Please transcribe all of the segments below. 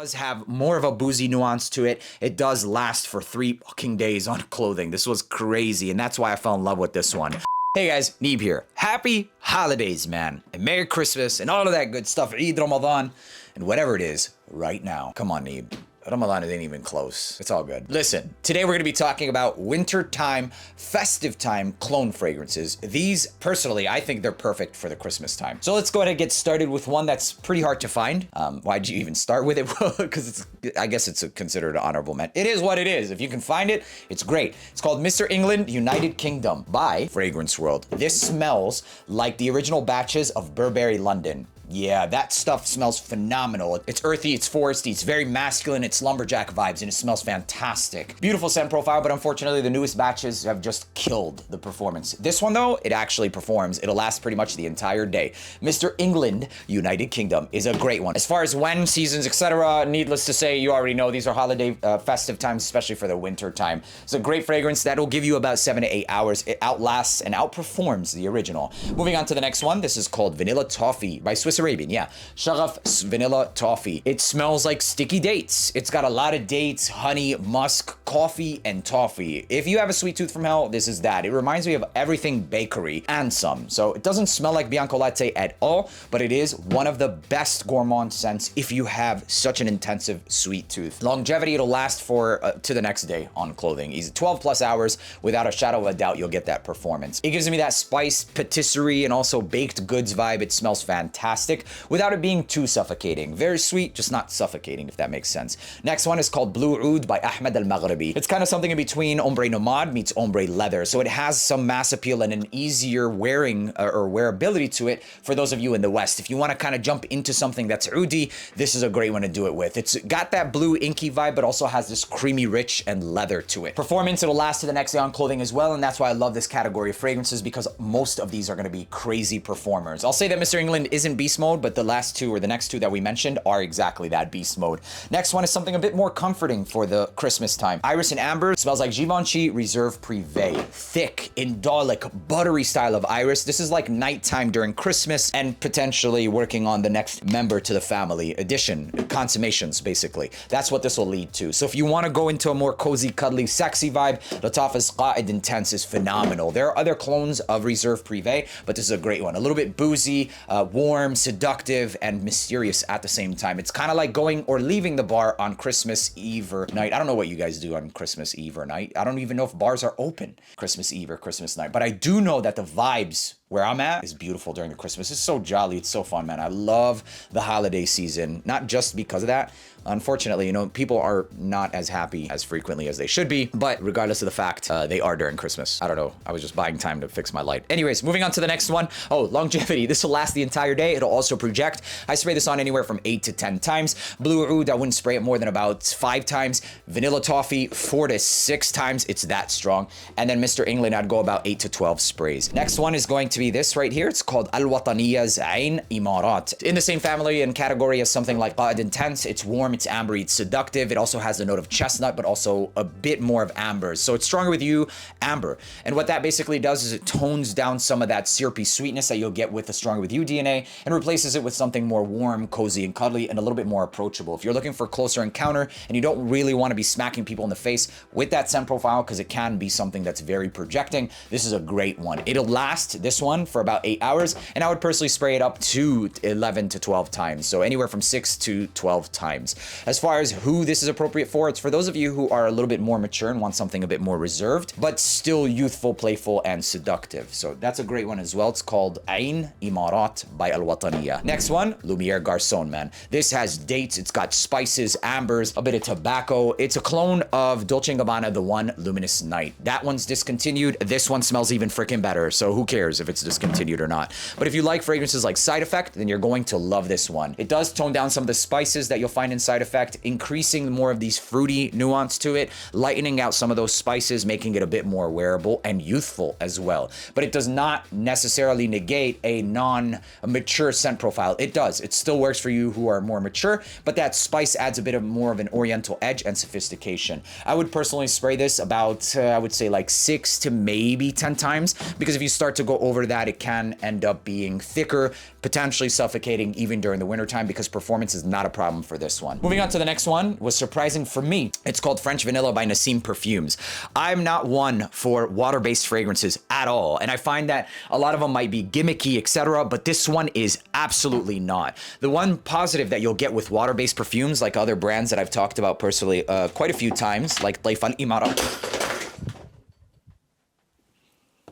does have more of a boozy nuance to it. It does last for 3 fucking days on clothing. This was crazy, and that's why I fell in love with this one. Hey guys, Neeb here. Happy holidays, man. And Merry Christmas and all of that good stuff. Eid Ramadan and whatever it is right now. Come on, Neeb. Ramadan ain't even close. It's all good. Listen, today we're gonna be talking about winter time, festive time cologne fragrances. These, personally, I think they're perfect for the Christmas time. So let's go ahead and get started with one that's pretty hard to find. Why'd you even start with it? Because I guess it's considered an honorable mention. It is what it is. If you can find it, it's great. It's called Mr. England, United Kingdom by Fragrance World. This smells like the original batches of Burberry London. Yeah, that stuff smells phenomenal. It's earthy, it's foresty, it's very masculine, it's lumberjack vibes, and it smells fantastic. Beautiful scent profile, but unfortunately the newest batches have just killed the performance. This one though, it actually performs. It'll last pretty much the entire day. Mr. England, United Kingdom is a great one. As far as when, seasons, etc., needless to say, you already know these are holiday festive times, especially for the winter time. It's a great fragrance that'll give you about 7 to 8 hours. It outlasts and outperforms the original. Moving on to the next one, this is called Vanilla Toffee by Swiss Arabian, yeah. Sharaf Vanilla Toffee. It smells like sticky dates. It's got a lot of dates, honey, musk, coffee, and toffee. If you have a sweet tooth from hell, this is that. It reminds me of everything bakery and some. So it doesn't smell like Bianco Latte at all, but it is one of the best gourmand scents if you have such an intensive sweet tooth. Longevity, it'll last for to the next day on clothing. Easy 12 plus hours. Without a shadow of a doubt, you'll get that performance. It gives me that spice, patisserie, and also baked goods vibe. It smells fantastic without it being too suffocating. Very sweet, just not suffocating, if that makes sense. Next one is called Blue Oud by Ahmed Al-Maghribi. It's kind of something in between ombre nomade meets ombre leather. So it has some mass appeal and an easier wearing or wearability to it for those of you in the West. If you want to kind of jump into something that's oudi, this is a great one to do it with. It's got that blue inky vibe, but also has this creamy rich and leather to it. Performance, it'll last to the next day on clothing as well, and that's why I love this category of fragrances, because most of these are going to be crazy performers. I'll say that Mr. England isn't beast mode, but the last two or the next two that we mentioned are exactly that, beast mode. Next one is something a bit more comforting for the Christmas time. Iris and Amber smells like Givenchy Reserve Privé. Thick, indolic, buttery style of iris. This is like nighttime during Christmas and potentially working on the next member to the family. Addition, consummations, basically. That's what this will lead to. So if you want to go into a more cozy, cuddly, sexy vibe, Lattafa's qaa'ed Intense is phenomenal. There are other clones of Reserve Privé, but this is a great one. A little bit boozy, warm, seductive, and mysterious at the same time. It's kind of like going or leaving the bar on Christmas Eve or night. I don't know what you guys do on Christmas Eve or night. I don't even know if bars are open Christmas Eve or Christmas night, but I do know that the vibes where I'm at is beautiful during the Christmas. It's so jolly. It's so fun, man. I love the holiday season, not just because of that. Unfortunately, you know, people are not as happy as frequently as they should be, but regardless of the fact, they are during Christmas. I don't know. I was just buying time to fix my light. Anyways, moving on to the next one. Oh, longevity. This will last the entire day. It'll also project. I spray this on anywhere from 8 to 10 times. Blue Oud, I wouldn't spray it more than about 5 times. Vanilla Toffee, 4 to 6 times. It's that strong. And then Mr. England, I'd go about 8 to 12 sprays. Next one is going to be this right here. It's called Al-Wataniya's Ain Imarat. In the same family and category as something like qaa'ed Intense. It's warm, it's amber, it's seductive. It also has a note of chestnut, but also a bit more of amber. So it's stronger with you, amber. And what that basically does is it tones down some of that syrupy sweetness that you'll get with the stronger with you DNA and replaces it with something more warm, cozy, and cuddly, and a little bit more approachable. If you're looking for a closer encounter and you don't really want to be smacking people in the face with that scent profile, because it can be something that's very projecting, this is a great one. It'll last, this one, for about 8 hours, and I would personally spray it up to 11 to 12 times. So anywhere from 6 to 12 times. As far as who this is appropriate for, it's for those of you who are a little bit more mature and want something a bit more reserved, but still youthful, playful, and seductive. So that's a great one as well. It's called Ain Imarat by Al-Wataniya. Next one, Lumiere Garçon, man. This has dates, it's got spices, ambers, a bit of tobacco. It's a clone of Dolce & Gabbana, the one Luminous Night. That one's discontinued. This one smells even freaking better, so who cares if it's discontinued or not. But if you like fragrances like Side Effect, then you're going to love this one. It does tone down some of the spices that you'll find in Side Effect, increasing more of these fruity nuance to it, lightening out some of those spices, making it a bit more wearable and youthful as well. But it does not necessarily negate a non-mature scent profile. It does. It still works for you who are more mature, but that spice adds a bit of more of an oriental edge and sophistication. I would personally spray this about, I would say like 6 to maybe 10 times, because if you start to go over over that, it can end up being thicker, potentially suffocating even during the wintertime, because performance is not a problem for this one. Moving on to the next one was surprising for me. It's called French Vanilla by Nassim Perfumes. I'm not one for water-based fragrances at all, and I find that a lot of them might be gimmicky, etc., but this one is absolutely not. The one positive that you'll get with water-based perfumes, like other brands that I've talked about personally quite a few times, like Taif al-Imarat.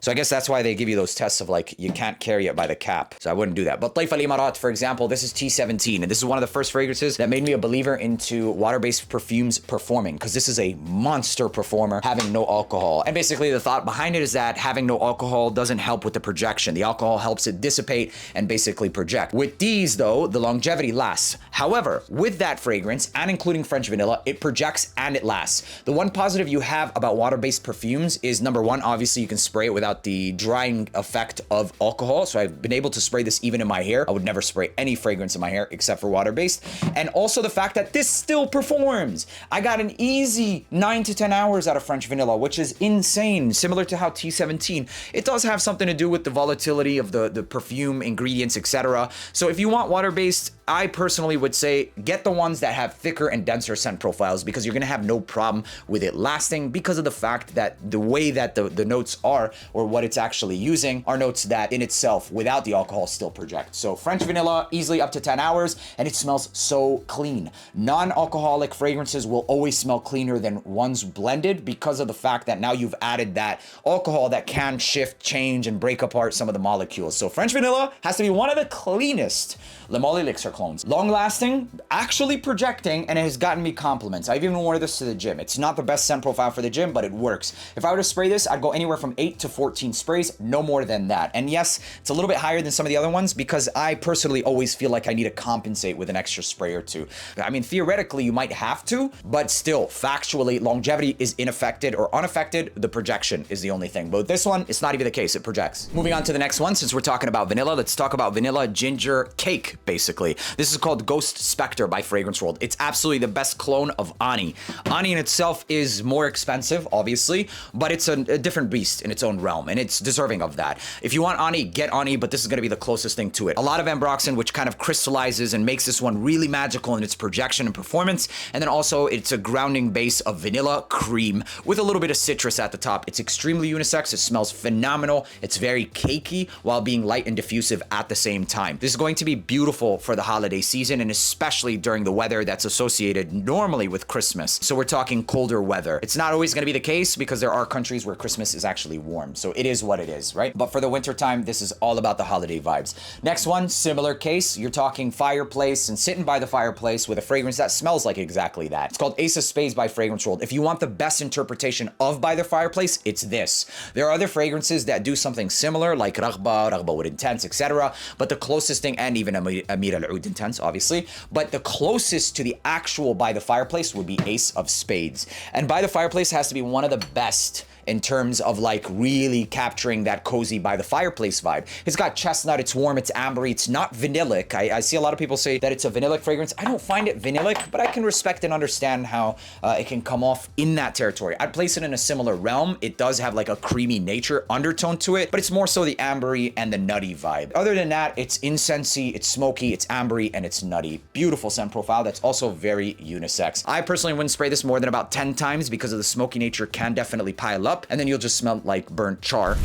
So I guess that's why they give you those tests of like, you can't carry it by the cap. So I wouldn't do that. But Taif al-Imarat, for example, this is T17. And this is one of the first fragrances that made me a believer into water-based perfumes performing, because this is a monster performer having no alcohol. And basically the thought behind it is that having no alcohol doesn't help with the projection. The alcohol helps it dissipate and basically project. With these though, the longevity lasts. However, with that fragrance and including French vanilla, it projects and it lasts. The one positive you have about water-based perfumes is, number one, obviously you can spray it without the drying effect of alcohol. So I've been able to spray this even in my hair. I would never spray any fragrance in my hair except for water-based. And also the fact that this still performs. I got an easy 9 to 10 hours out of French vanilla, which is insane, similar to how T17. It does have something to do with the volatility of the perfume ingredients, etc. So if you want water-based, I personally would say get the ones that have thicker and denser scent profiles, because you're gonna have no problem with it lasting, because of the fact that the way that the notes are, or what it's actually using, are notes that in itself without the alcohol still project. So French vanilla, easily up to 10 hours, and it smells so clean. Non-alcoholic fragrances will always smell cleaner than ones blended, because of the fact that now you've added that alcohol that can shift, change, and break apart some of the molecules. So French vanilla has to be one of the cleanest Le Male Elixir clones. Long lasting, actually projecting, and it has gotten me compliments. I've even worn this to the gym. It's not the best scent profile for the gym, but it works. If I were to spray this, I'd go anywhere from 8 to 14 sprays, no more than that. And yes, it's a little bit higher than some of the other ones, because I personally always feel like I need to compensate with an extra spray or two. I mean, theoretically, you might have to, but still, factually, longevity is unaffected or unaffected. The projection is the only thing. But with this one, it's not even the case. It projects. Moving on to the next one, since we're talking about vanilla, let's talk about vanilla ginger cake, basically. This is called Ghost Spectre by Fragrance World. It's absolutely the best clone of Ani. Ani in itself is more expensive, obviously, but it's a different beast in its own realm, and it's deserving of that. If you want Ani, get Ani, but this is going to be the closest thing to it. A lot of ambroxan, which kind of crystallizes and makes this one really magical in its projection and performance, and then also it's a grounding base of vanilla cream with a little bit of citrus at the top. It's extremely unisex. It smells phenomenal. It's very cakey while being light and diffusive at the same time. This is going to be beautiful for the holiday season, and especially during the weather that's associated normally with Christmas. So we're talking colder weather. It's not always going to be the case, because there are countries where Christmas is actually warm. So it is what it is, right? But for the winter time, this is all about the holiday vibes. Next one, similar case. You're talking Fireplace, and sitting by the fireplace with a fragrance that smells like exactly that. It's called Ace of Spades by Fragrance World. If you want the best interpretation of By the Fireplace, it's this. There are other fragrances that do something similar, like Raghba with Intense, etc. But the closest thing, and even Amir al-Oud Intense, obviously, but the closest to the actual By the Fireplace would be Ace of Spades. And By the Fireplace has to be one of the best in terms of like really capturing that cozy by the fireplace vibe. It's got chestnut, it's warm, it's ambery, it's not vanillic. I see a lot of people say that it's a vanillic fragrance. I don't find it vanillic, but I can respect and understand how it can come off in that territory. I'd place it in a similar realm. It does have like a creamy nature undertone to it, but it's more so the ambery and the nutty vibe. Other than that, it's incensey, it's smoky, it's ambery, and it's nutty. Beautiful scent profile that's also very unisex. I personally wouldn't spray this more than about 10 times, because of the smoky nature can definitely pile up, and then you'll just smell like burnt char.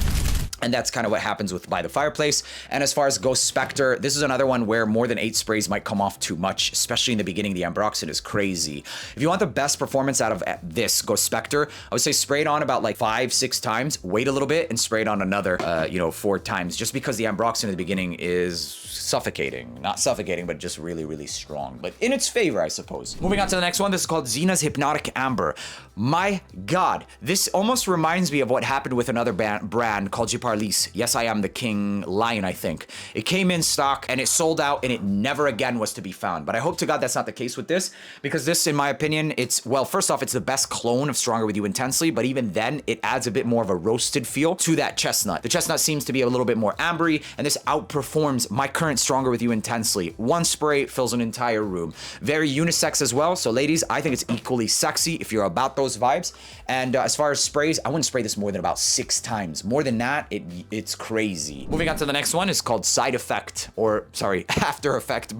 And that's kind of what happens with By the Fireplace. And as far as Ghost Spectre, this is another one where more than 8 sprays might come off too much, especially in the beginning. The ambroxan is crazy. If you want the best performance out of this Ghost Spectre, I would say spray it on about like 5-6 times, wait a little bit, and spray it on another, 4 times, just because the ambroxan in the beginning is suffocating. Not suffocating, but just really, really strong. But in its favor, I suppose. Moving on to the next one, this is called Zena's Hypnotic Amber. My God, this almost reminds me of what happened with another brand called Parlis. Yes, I Am the King line, I think. It came in stock and it sold out, and it never again was to be found. But I hope to God that's not the case with this, because this, in my opinion, it's, well, first off, it's the best clone of Stronger With You Intensely, but even then, it adds a bit more of a roasted feel to that chestnut. The chestnut seems to be a little bit more ambery, and this outperforms my current Stronger With You Intensely. One spray fills an entire room. Very unisex as well, so ladies, I think it's equally sexy if you're about those vibes. And as far as sprays, I wouldn't spray this more than about 6 times. More than that, it's crazy. Moving on to the next one is called Side Effect, or sorry, After Effect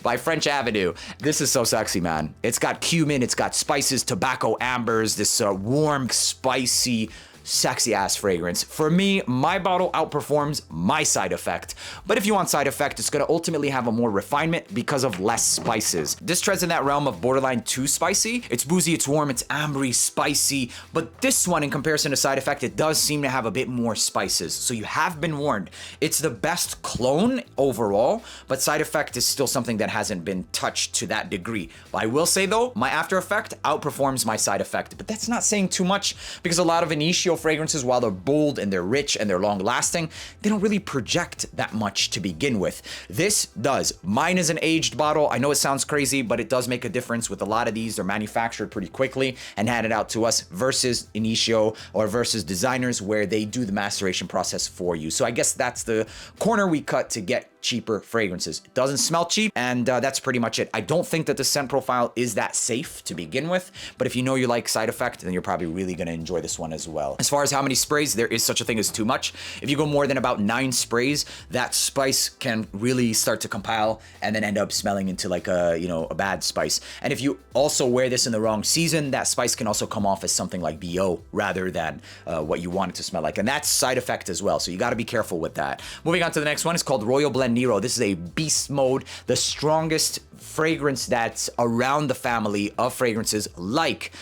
by French Avenue. This is so sexy, man. It's got cumin, it's got spices, tobacco, ambers, this warm, spicy, sexy ass fragrance. For me, my bottle outperforms my Side Effect. But if you want Side Effect, it's gonna ultimately have a more refinement because of less spices. This treads in that realm of borderline too spicy. It's boozy, it's warm, it's ambery, spicy. But this one, in comparison to Side Effect, it does seem to have a bit more spices. So you have been warned. It's the best cologne overall, but Side Effect is still something that hasn't been touched to that degree. But I will say though, my After Effect outperforms my Side Effect. But that's not saying too much, because a lot of initio fragrances, while they're bold and they're rich and they're long lasting, they don't really project that much to begin with. This does. Mine is an aged bottle. I know it sounds crazy, but it does make a difference with a lot of these. They're manufactured pretty quickly and handed out to us versus initio or versus designers where they do the maceration process for you. So I guess that's the corner we cut to get cheaper fragrances. It doesn't smell cheap, and that's pretty much it. I don't think that the scent profile is that safe to begin with, but if you know you like Side Effect, then you're probably really gonna enjoy this one as well. As far as how many sprays, there is such a thing as too much. If you go more than about 9 sprays, that spice can really start to compile and then end up smelling into like a, you know, a bad spice. And if you also wear this in the wrong season, that spice can also come off as something like BO rather than what you want it to smell like. And that's Side Effect as well, so you gotta be careful with that. Moving on to the next one, it's called Royal Blend Nero. This is a beast mode, the strongest fragrance that's around the family of fragrances like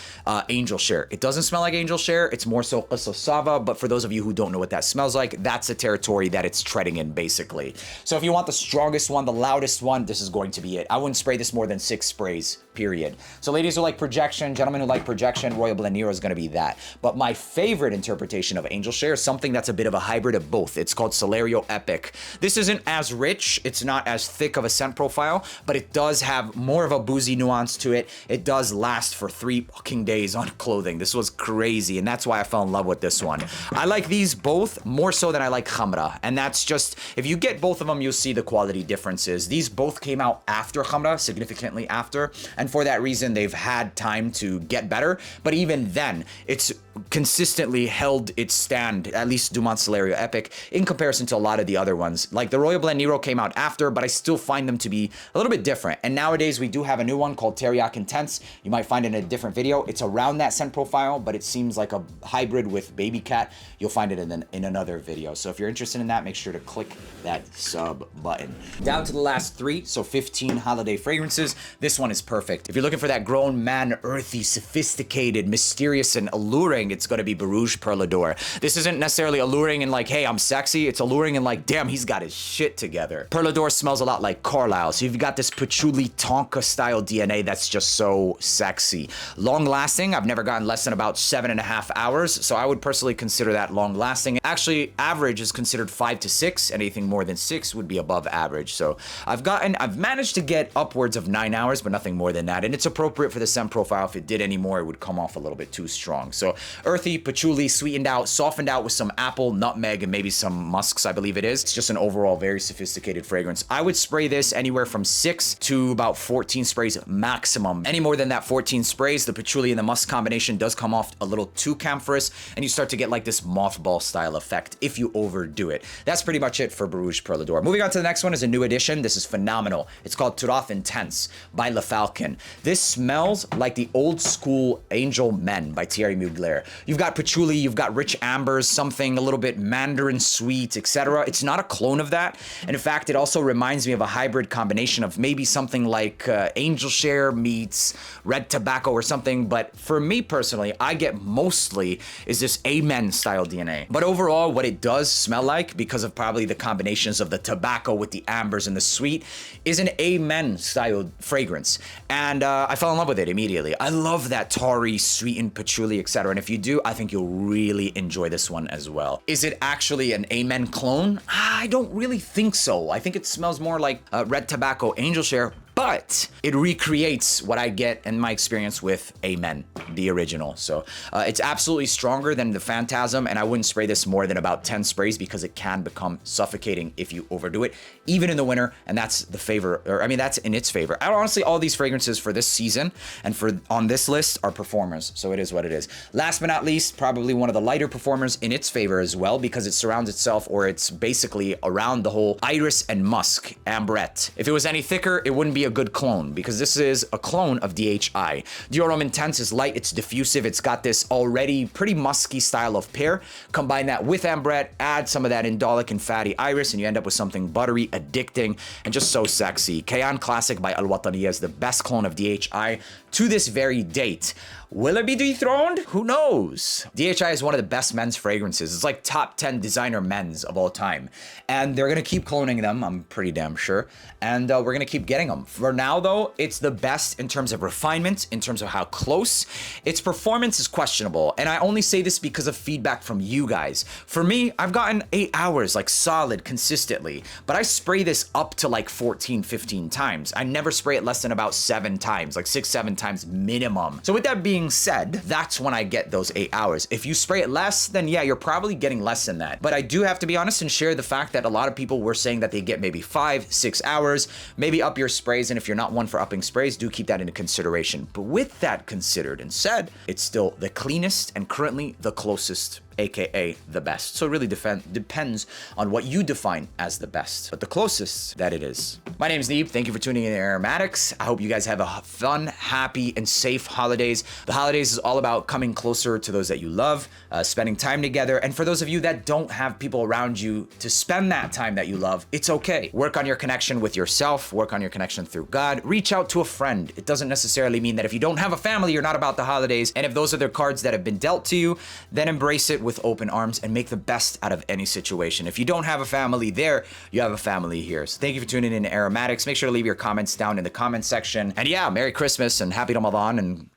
Angel Share. It doesn't smell like Angel Share, it's more so Sava, but for those of you who don't know what that smells like, that's the territory that it's treading in basically. So if you want the strongest one, the loudest one, this is going to be it. I wouldn't spray this more than 6 sprays, period. So ladies who like projection, gentlemen who like projection, Royal Blend Nero is gonna be that. But my favorite interpretation of Angel Share is something that's a bit of a hybrid of both. It's called Celerio Epic. This isn't as rich, it's not as thick of a scent profile, but it does have more of a boozy nuance to it. It does last for 3 fucking days on clothing. This was crazy, and that's why I fell in love with this one. I like these both more so than I like Khamra, and that's just, if you get both of them, you'll see the quality differences. These both came out after Khamra, significantly after, and for that reason, they've had time to get better, but even then, it's consistently held its stand, at least Dumont Celerio Epic, in comparison to a lot of the other ones. Like the Royal Blend Nero came out after, but I still find them to be a little bit different. And nowadays we do have a new one called Teriyaki Intense. You might find it in a different video. It's around that scent profile, but it seems like a hybrid with Baby Cat. You'll find it in another video. So if you're interested in that, make sure to click that sub button. Down to the last 3, so 15 holiday fragrances. This one is perfect. If you're looking for that grown man, earthy, sophisticated, mysterious, and alluring, it's going to be Barouge Perle d'Or. This isn't necessarily alluring in like, hey, I'm sexy. It's alluring in like, damn, he's got his shit together. Perle d'Or smells a lot like Carlisle. So you've got this patchouli tonka style DNA that's just so sexy. Long lasting, I've never gotten less than about 7.5 hours. So I would personally consider that long lasting. Actually, average is considered 5 to 6. Anything more than 6 would be above average. So I've managed to get upwards of 9 hours, but nothing more than that. And it's appropriate for the scent profile. If it did any more, it would come off a little bit too strong. So earthy, patchouli, sweetened out, softened out with some apple, nutmeg, and maybe some musks, I believe it is. It's just an overall very sophisticated fragrance. I would spray this anywhere from 6 to about 14 sprays maximum. Any more than that 14 sprays, the patchouli and the musk combination does come off a little too camphorous, and you start to get like this mothball style effect if you overdo it. That's pretty much it for Barouge Perle d'Or. Moving on to the next one is a new addition. This is phenomenal. It's called Turoth Intense by Le Falcon. This smells like the old school Angel Men by Thierry Mugler. You've got patchouli, you've got rich ambers, something a little bit mandarin sweet, etc. It's not a clone of that. And in fact, it also reminds me of a hybrid combination of maybe something like Angel Share meets red tobacco or something. But for me personally, I get mostly is this Amen style DNA. But overall, what it does smell like, because of probably the combinations of the tobacco with the ambers and the sweet, is an Amen style fragrance. And I fell in love with it immediately. I love that tarry, sweetened patchouli, etc. And if you do, I think you'll really enjoy this one as well. Is it actually an Amen clone? I don't really think so. I think it smells more like red tobacco Angel Share, but it recreates what I get in my experience with Amen, the original. So it's absolutely stronger than the Phantasm, and I wouldn't spray this more than about 10 sprays because it can become suffocating if you overdo it, even in the winter, and that's the favor, or I mean, that's in its favor. Honestly, all these fragrances for this season and for on this list are performers, so it is what it is. Last but not least, probably one of the lighter performers in its favor as well, because it surrounds itself, or it's basically around the whole iris and musk, ambrette. If it was any thicker, it wouldn't be a good clone, because this is a clone of DHI. The Aroma Intense is light, it's diffusive, it's got this already pretty musky style of pear. Combine that with ambrette, add some of that indolic and fatty iris, and you end up with something buttery, addicting, and just so sexy. Cayenne Classic by Al Wataniya is the best clone of DHI to this very date. Will it be dethroned? Who knows? DHI is one of the best men's fragrances. It's like top 10 designer men's of all time. And they're gonna keep cloning them, I'm pretty damn sure. And we're gonna keep getting them. For now though, it's the best in terms of refinement, in terms of how close. Its performance is questionable. And I only say this because of feedback from you guys. For me, I've gotten 8 hours, like solid, consistently. But I spray this up to like 14, 15 times. I never spray it less than about 7 times, like 6, 7 times minimum. So with that being said, that's when I get those 8 hours. If you spray it less, then yeah, you're probably getting less than that. But I do have to be honest and share the fact that a lot of people were saying that they get maybe 5, 6 hours, maybe up your sprays. And if you're not one for upping sprays, do keep that into consideration. But with that considered and said, it's still the cleanest and currently the closest, aka the best. So it really depends on what you define as the best, but the closest that it is. My name is Neeb. Thank you for tuning in to AROMATIX. I hope you guys have a fun, happy, and safe holidays. The holidays is all about coming closer to those that you love, spending time together. And for those of you that don't have people around you to spend that time that you love, it's okay. Work on your connection with yourself, work on your connection through God, reach out to a friend. It doesn't necessarily mean that if you don't have a family, you're not about the holidays. And if those are the cards that have been dealt to you, then embrace it with open arms and make the best out of any situation. If you don't have a family there, you have a family here. So thank you for tuning in to AROMATIX. Make sure to leave your comments down in the comment section. And yeah, Merry Christmas and Happy Ramadan, and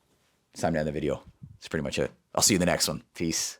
it's time to end the video. That's pretty much it. I'll see you in the next one. Peace.